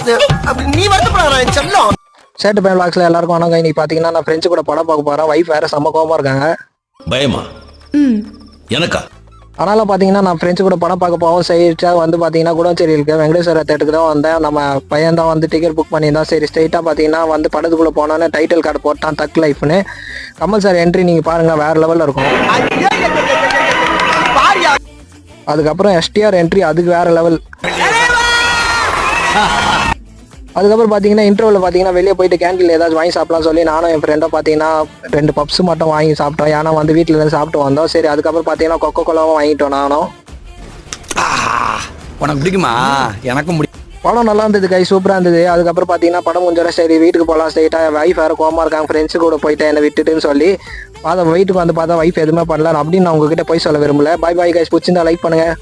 நீ வருத்தப்படாத செல்லம். சேட்டு பையன் விளாக்ஸ்ல எல்லாருக்கும் வணக்கம். இன்னைக்கு பாத்தீங்கன்னா நான் ஃப்ரெண்ட்ஸ் கூட படம் பார்க்க போறேன். வைஃப் வேற செம்ம கோவமா இருக்காங்க. பயமா எனக்கா? அதனால பாத்தீங்கன்னா நான் ஃப்ரெண்ட்ஸ் கூட படம் பார்க்க போவோம். சரி வந்து பாத்தீங்கன்னா குடச்சேரி இருக்கு வெங்கடேஸ்வர தேட்டருக்கு தான் வந்தேன். நம்ம பையன் தான் வந்து டிக்கெட் புக் பண்ணியிருந்தான். சரி ஸ்ட்ரைட்டா பாத்தீங்கன்னா வந்து படத்துக்குள்ள போனோன்னு டைட்டில் கார்டு போட்டான் தக் லைஃப்னு. கமல் சார் என்ட்ரி நீங்க பாருங்க வேற லெவல்ல இருக்கும். அதுக்கப்புறம் எஸ்டிஆர் என்ட்ரி அதுக்கு வேற லெவல். அதுக்கப்புறம் பார்த்தீங்கன்னா இன்டர்வலில் பார்த்தீங்கன்னா வெளியே போயிட்டு கேண்டீனில் ஏதாச்சும் வாங்கி சாப்பிடலாம் சொல்லி நானும் என் ஃப்ரெண்டும் பார்த்தீங்கன்னா 2 பப்ஸ் மட்டும் வாங்கி சாப்பிட்டோம். ஏன்னா வந்து வீட்டில் இருந்து சாப்பிட்டு வந்தோம். சரி அதுக்கப்புறம் பார்த்தீங்கன்னா கொக்கோ கோலாவும் வாங்கிட்டோம் நானும். உனக்கு பிடிக்குமா? எனக்கும் பிடிக்கும். படம் நல்லா இருந்தது கை சூப்பராக இருந்தது. அதுக்கப்புறம் பார்த்தீங்கன்னா படம் கொஞ்சம் சரி வீட்டுக்கு போகலாம் ஸ்ட்ரைட்டாக. வைஃப் வேறு கோமா இருக்காங்க ஃப்ரெண்ட்ஸு கூட போயிட்டு என்னை விட்டுட்டுன்னு சொல்லி வீட்டுக்கு வந்து பார்த்தா வைஃப் எதுவுமே பண்ணல அப்படின்னு நான் உங்ககிட்ட போய் சொல்ல விரும்பல. பாய் பாய் கைஸ், பிடிச்சிருந்தா லைக் பண்ணுங்கள்.